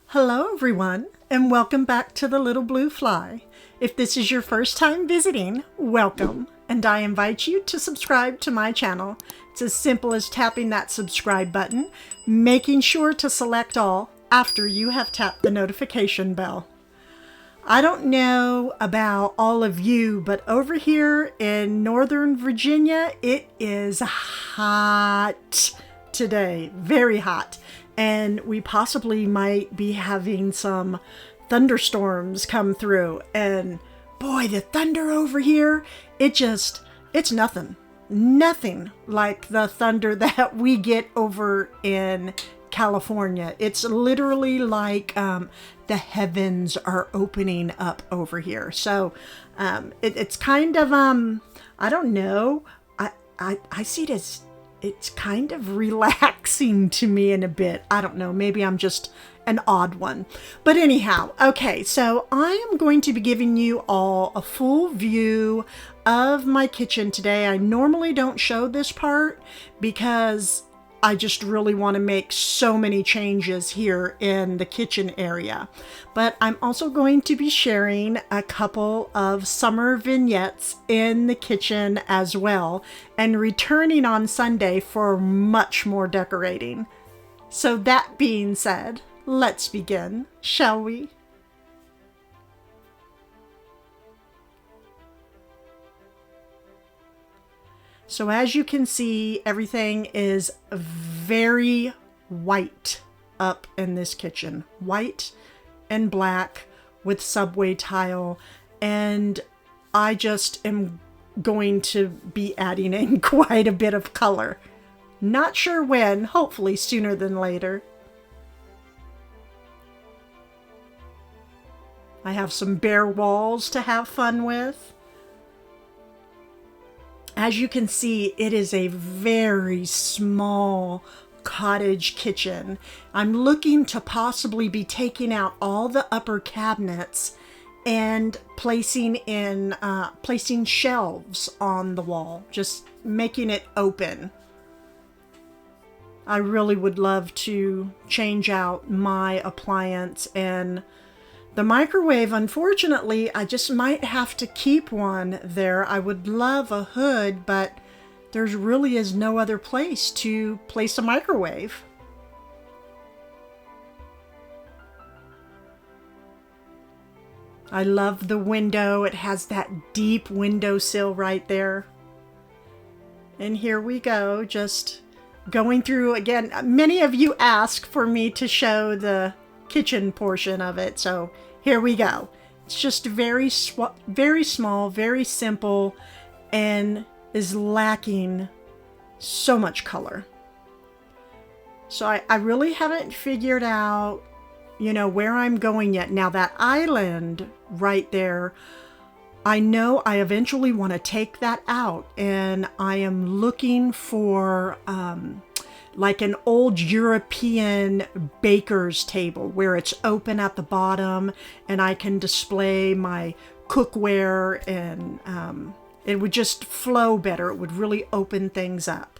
Hello everyone, and welcome back to The Little Blue Fly. If this is your first time visiting, welcome, and I invite you to subscribe to my channel. It's as simple as tapping that subscribe button, making sure to select all after you have tapped the notification bell. I don't know about all of you, but over here in Northern Virginia, it is hot today, very hot. And we possibly might be having some thunderstorms come through. And boy, the thunder over here, it's nothing. Nothing like the thunder that we get over in California. It's literally like the heavens are opening up over here. So it's kind of, I don't know, I see it as it's kind of relaxing to me in a bit. I don't know, maybe I'm just an odd one. But anyhow, okay, so I am going to be giving you all a full view of my kitchen today. I normally don't show this part because I just really want to make so many changes here in the kitchen area. But I'm also going to be sharing a couple of summer vignettes in the kitchen as well, and returning on Sunday for much more decorating. So that being said, let's begin, shall we? So as you can see, everything is very white up in this kitchen. White and black with subway tile. And I just am going to be adding in quite a bit of color. Not sure when, hopefully sooner than later. I have some bare walls to have fun with. As you can see, it is a very small cottage kitchen. I'm looking to possibly be taking out all the upper cabinets and placing shelves on the wall, just making it open. I really would love to change out my appliance, and the microwave, unfortunately, I just might have to keep one there. I would love a hood, but there really is no other place to place a microwave. I love the window. It has that deep windowsill right there. And here we go, just going through again. Many of you ask for me to show the kitchen portion of it, so here we go. It's just very small, very simple, and is lacking so much color. So I really haven't figured out, where I'm going yet. Now that island right there, I know I eventually want to take that out, and I am looking for like an old European baker's table where it's open at the bottom and I can display my cookware, and it would just flow better. It would really open things up.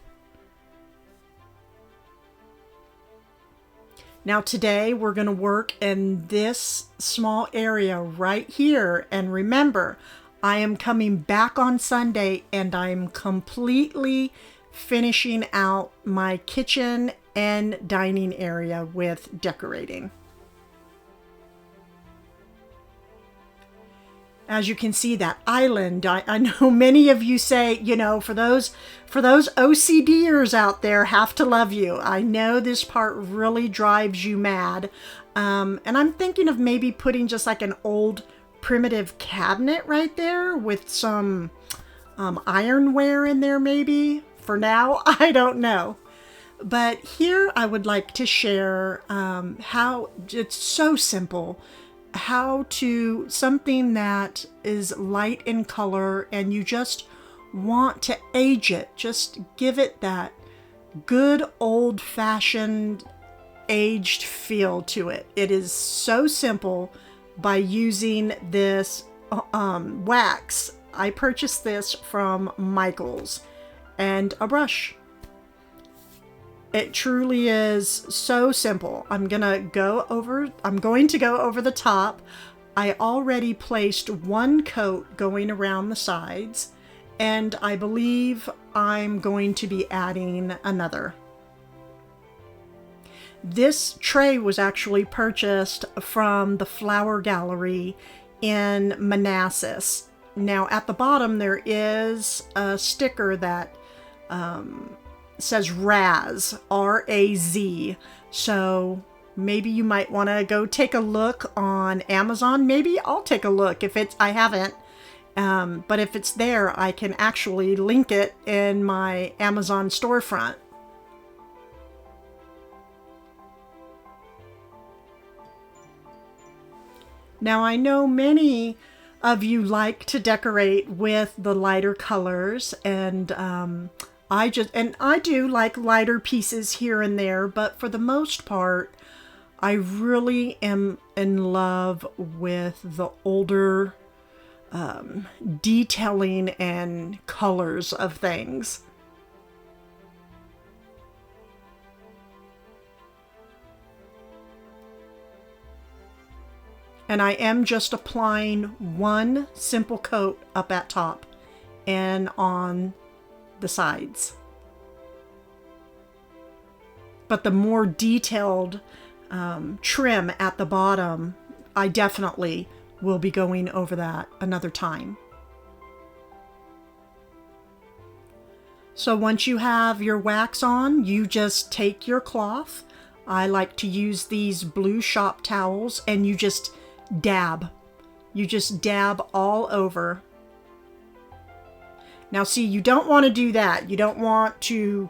Now today we're going to work in this small area right here, and remember, I am coming back on Sunday and I'm completely finishing out my kitchen and dining area with decorating. As you can see, that island, I know many of you say, for those OCDers out there, have to love you. I know this part really drives you mad. And I'm thinking of maybe putting just like an old primitive cabinet right there with some ironware in there maybe for now, I don't know. But here I would like to share how it's so simple, how to something that is light in color and you just want to age it. Just give it that good old-fashioned aged feel to it. It is so simple by using this wax. I purchased this from Michael's and a brush. It truly is so simple. I'm going to go over the top. I already placed one coat going around the sides, and I believe I'm going to be adding another. This tray was actually purchased from the Flower Gallery in Manassas. Now at the bottom there is a sticker that says Raz, R-A-Z. So maybe you might want to go take a look on Amazon. Maybe I'll take a look if I haven't. But if it's there, I can actually link it in my Amazon storefront. Now I know many of you like to decorate with the lighter colors, and I do like lighter pieces here and there, but for the most part, I really am in love with the older detailing and colors of things. And I am just applying one simple coat up at top and on the sides. But the more detailed trim at the bottom, I definitely will be going over that another time. So once you have your wax on, you just take your cloth. I like to use these blue shop towels, and you just dab. You just dab all over. Now see, you don't want to do that. You don't want to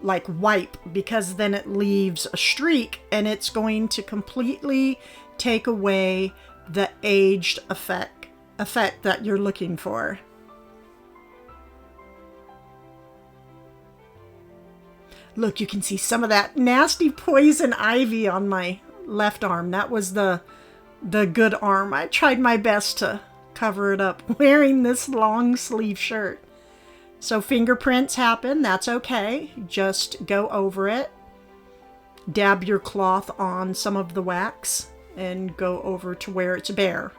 like wipe, because then it leaves a streak and it's going to completely take away the aged effect that you're looking for. Look, you can see some of that nasty poison ivy on my left arm. That was the good arm. I tried my best to cover it up wearing this long sleeve shirt. So fingerprints happen, that's okay. Just go over it. Dab your cloth on some of the wax and go over to where it's bare.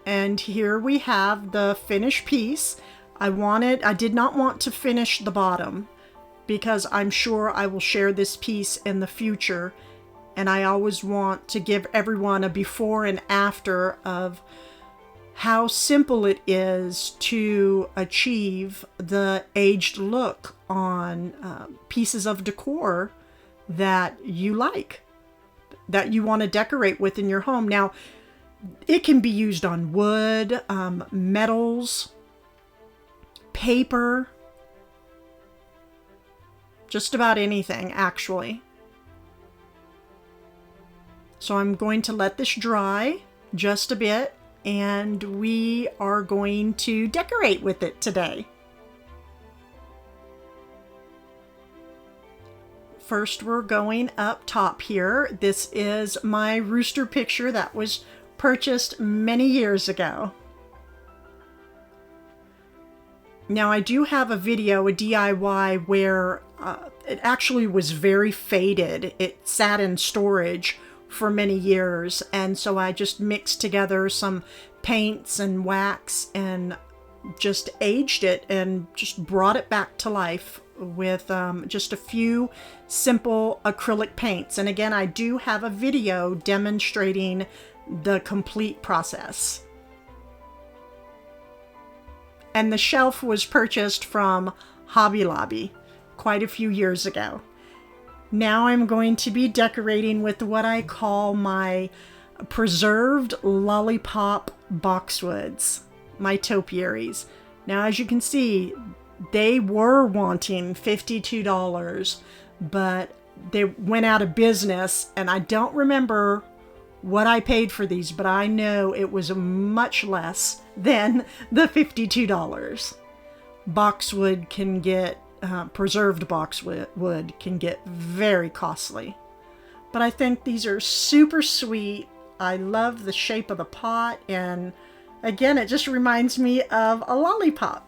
And here we have the finished piece. I did not want to finish the bottom, because I'm sure I will share this piece in the future, and I always want to give everyone a before and after of how simple it is to achieve the aged look on pieces of decor that you like, that you want to decorate with in your home. Now, it can be used on wood, metals, paper, just about anything, actually. So I'm going to let this dry just a bit, and we are going to decorate with it today. First, we're going up top here. This is my rooster picture that was purchased many years ago. Now, I do have a video, a DIY, where it actually was very faded. It sat in storage for many years, and so I just mixed together some paints and wax and just aged it and just brought it back to life with just a few simple acrylic paints. And again, I do have a video demonstrating the complete process. And the shelf was purchased from Hobby Lobby quite a few years ago. Now I'm going to be decorating with what I call my preserved lollipop boxwoods. my topiaries. Now, as you can see, they were wanting $52, but they went out of business, and I don't remember what I paid for these, but I know it was much less than the $52. Boxwood can get, preserved boxwood can get very costly. But I think these are super sweet. I love the shape of the pot, and again, it just reminds me of a lollipop.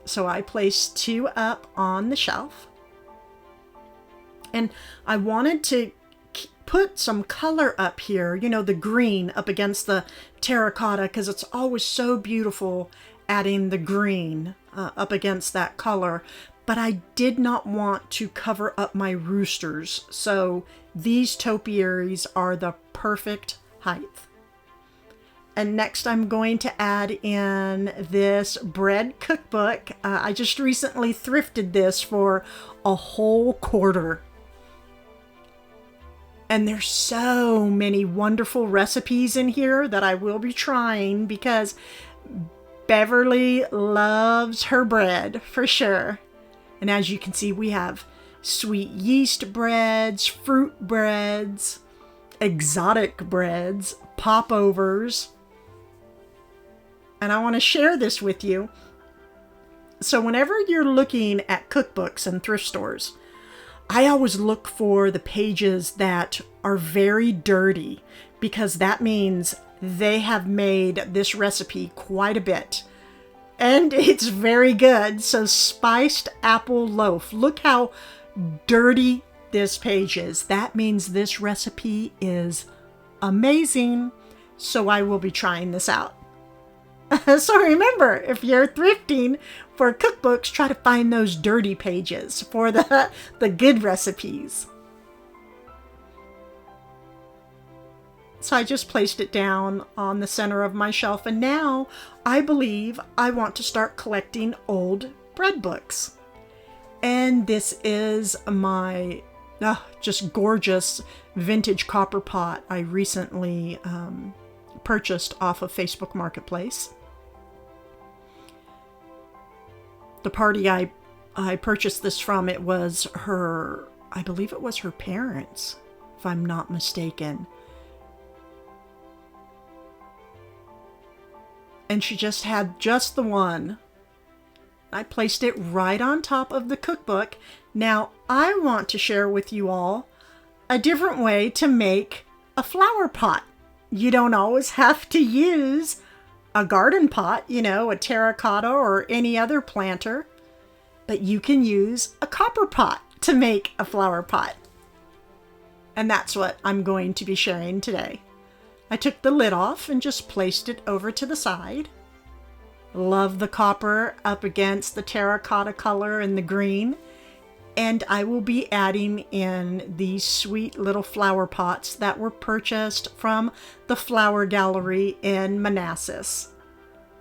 So I placed 2 up on the shelf. And I wanted to put some color up here, you know, the green up against the terracotta, because it's always so beautiful adding the green up against that color. But I did not want to cover up my roosters, so these topiaries are the perfect height. And next I'm going to add in this bread cookbook. I just recently thrifted this for a whole quarter. And there's so many wonderful recipes in here that I will be trying, because Beverly loves her bread for sure. And as you can see, we have sweet yeast breads, fruit breads, exotic breads, popovers. And I want to share this with you. So whenever you're looking at cookbooks in thrift stores, I always look for the pages that are very dirty, because that means they have made this recipe quite a bit. And it's very good. So spiced apple loaf. Look how dirty this page is. That means this recipe is amazing. So I will be trying this out. So remember, if you're thrifting for cookbooks, try to find those dirty pages for the good recipes. So I just placed it down on the center of my shelf, and now I believe I want to start collecting old bread books. And this is my just gorgeous vintage copper pot I recently purchased off of Facebook Marketplace. The party I purchased this from, it was her, I believe it was her parents, if I'm not mistaken. And she just had just the one. I placed it right on top of the cookbook. Now I want to share with you all a different way to make a flower pot. You don't always have to use a garden pot, you know, a terracotta or any other planter, but you can use a copper pot to make a flower pot. And that's what I'm going to be sharing today. I took the lid off and just placed it over to the side. Love the copper up against the terracotta color and the green. And I will be adding in these sweet little flower pots that were purchased from the Flower Gallery in Manassas.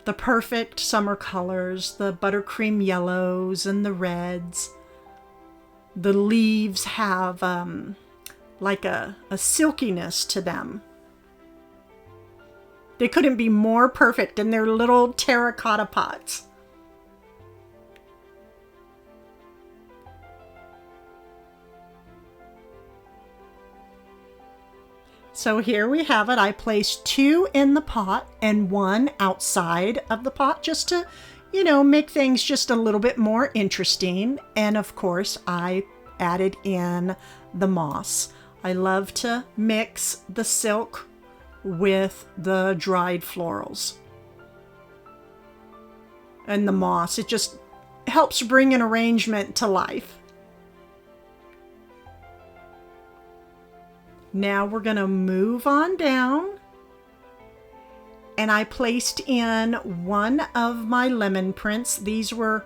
The perfect summer colors, the buttercream yellows and the reds. The leaves have like a silkiness to them. They couldn't be more perfect in their little terracotta pots. So here we have it. I placed 2 in the pot and 1 outside of the pot, just to, you know, make things just a little bit more interesting. And of course, I added in the moss. I love to mix the silk with the dried florals. And the moss, it just helps bring an arrangement to life. Now we're going to move on down, and I placed in one of my lemon prints. These were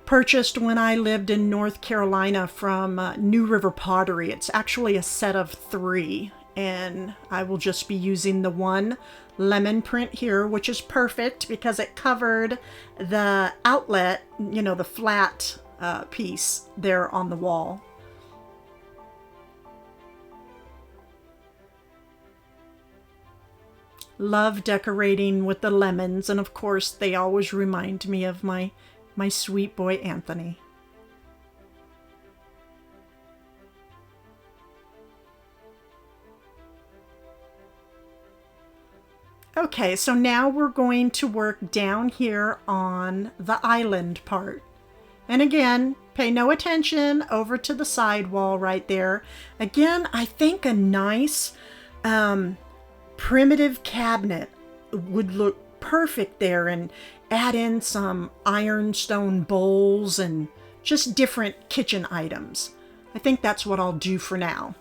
purchased when I lived in North Carolina from New River Pottery. It's actually a set of 3, and I will just be using the one lemon print here, which is perfect because it covered the outlet, you know, the flat piece there on the wall. Love decorating with the lemons, and of course they always remind me of my sweet boy Anthony. Okay, so now we're going to work down here on the island part. And again, pay no attention over to the side wall right there. Again, I think a nice primitive cabinet would look perfect there, and add in some ironstone bowls and just different kitchen items. I think that's what I'll do for now.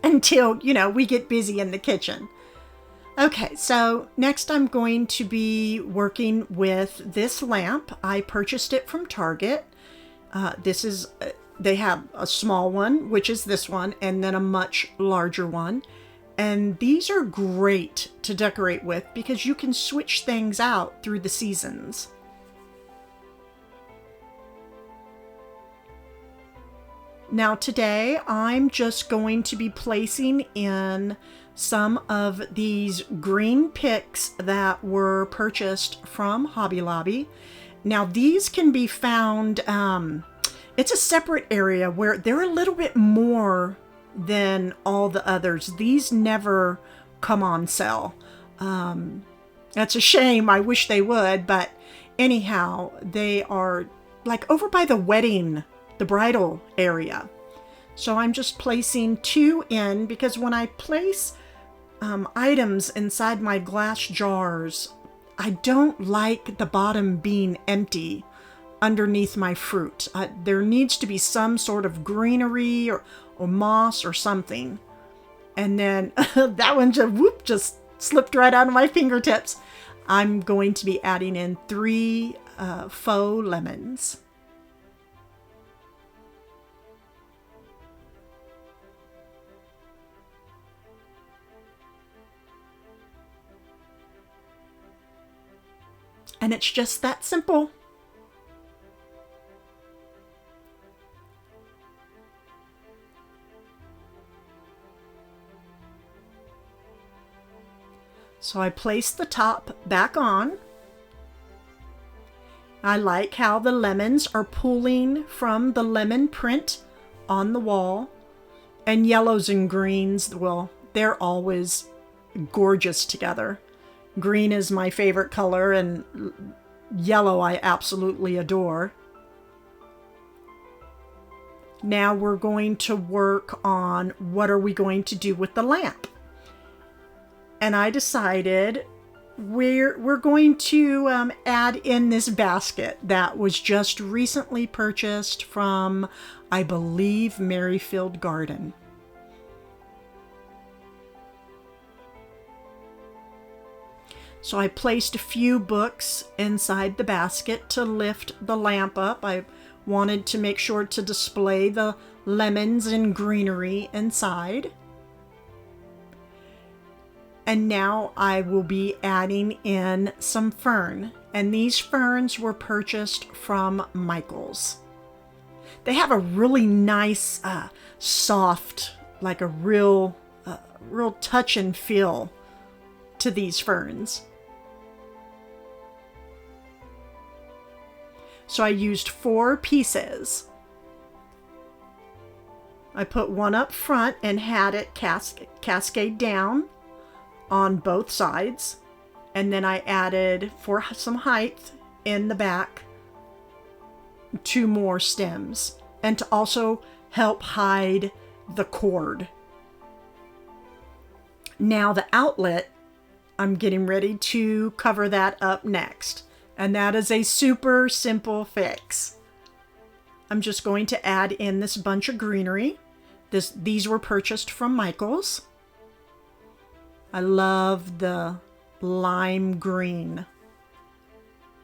Until, we get busy in the kitchen. Okay, so next I'm going to be working with this lamp. I purchased it from Target. They have a small one, which is this one, and then a much larger one. And these are great to decorate with because you can switch things out through the seasons. Now today I'm just going to be placing in some of these green picks that were purchased from Hobby Lobby. Now these can be found, it's a separate area where they're a little bit more than all the others. These never come on sale. That's a shame. I wish they would, but anyhow, they are like over by the bridal area. So I'm just placing 2 in because when I place items inside my glass jars, I don't like the bottom being empty underneath my fruit. There needs to be some sort of greenery or moss or something. And then that one just slipped right out of my fingertips. I'm going to be adding in 3 faux lemons. And it's just that simple. So I place the top back on. I like how the lemons are pulling from the lemon print on the wall. And yellows and greens, well, they're always gorgeous together. Green is my favorite color, and yellow I absolutely adore. Now we're going to work on what are we going to do with the lamp. And I decided we're going to add in this basket that was just recently purchased from, I believe, Merrifield Garden. So I placed a few books inside the basket to lift the lamp up. I wanted to make sure to display the lemons and greenery inside. And now I will be adding in some fern. And these ferns were purchased from Michael's. They have a really nice, soft, like a real touch and feel to these ferns. So I used 4 pieces. I put one up front and had it cascade down on both sides. And then I added, for some height in the back, 2 more stems. And to also help hide the cord. Now the outlet, I'm getting ready to cover that up next. And that is a super simple fix. I'm just going to add in this bunch of greenery. These were purchased from Michael's. I love the lime green.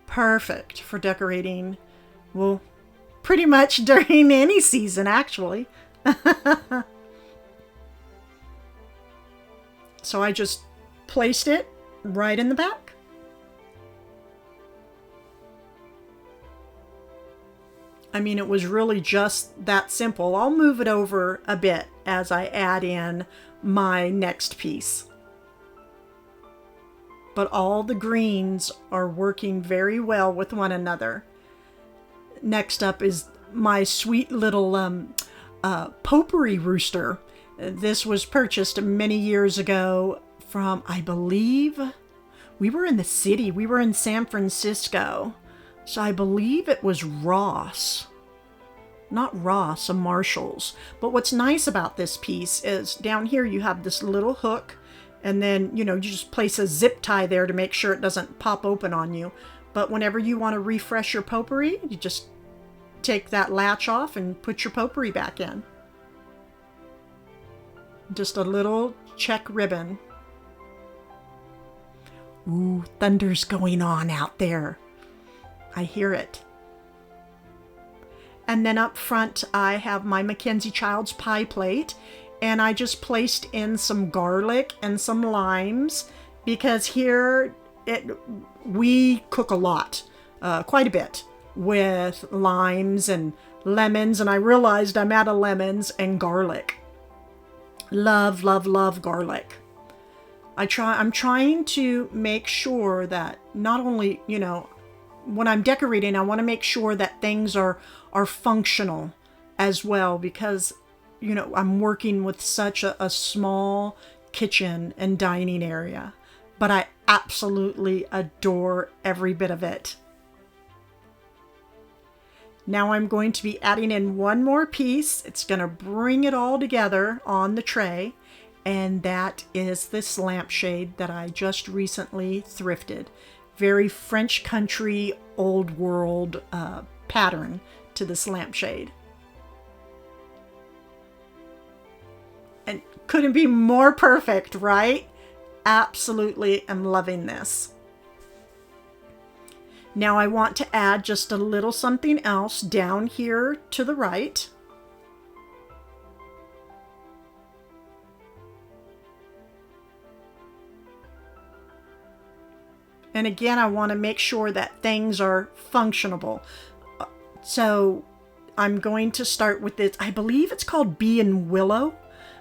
Perfect for decorating, well, pretty much during any season, actually. So I just placed it right in the back. I mean, it was really just that simple. I'll move it over a bit as I add in my next piece. but all the greens are working very well with one another. Next up is my sweet little Potpourri rooster. This was purchased many years ago from, I believe, we were in the city. We were in San Francisco. So I believe it was Ross. Not Ross, a Marshall's. But what's nice about this piece is down here you have this little hook, and then, you just place a zip tie there to make sure it doesn't pop open on you. But whenever you want to refresh your potpourri, you just take that latch off and put your potpourri back in. Just a little check ribbon. Ooh, thunder's going on out there. I hear it. And then up front, I have my Mackenzie Child's pie plate, and I just placed in some garlic and some limes because here we cook a lot, quite a bit, with limes and lemons, and I realized I'm out of lemons and garlic. Love, love, love garlic. I'm trying to make sure that not only, when I'm decorating, I want to make sure that things are functional as well, because, I'm working with such a small kitchen and dining area, but I absolutely adore every bit of it. Now I'm going to be adding in one more piece. It's going to bring it all together on the tray, and that is this lampshade that I just recently thrifted. Very French country, old world pattern to this lampshade. And couldn't be more perfect, right? Absolutely am loving this. Now I want to add just a little something else down here to the right. And again, I want to make sure that things are functionable. So I'm going to start with this. I believe it's called Bee and Willow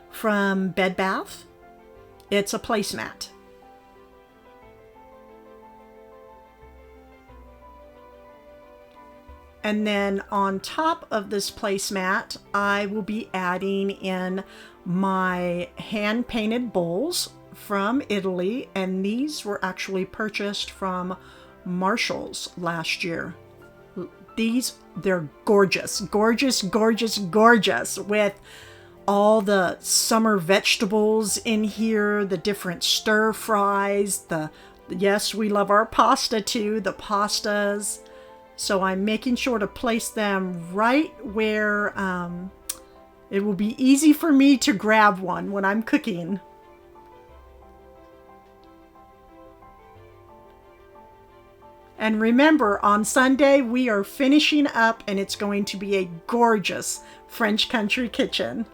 from Bed Bath. It's a placemat. And then on top of this placemat, I will be adding in my hand-painted bowls from Italy, and these were actually purchased from Marshall's last year. They're gorgeous, gorgeous, gorgeous, gorgeous, with all the summer vegetables in here, the different stir fries, yes, we love our pasta too, the pastas. So I'm making sure to place them right where it will be easy for me to grab one when I'm cooking. And remember, on Sunday, we are finishing up, and it's going to be a gorgeous French country kitchen.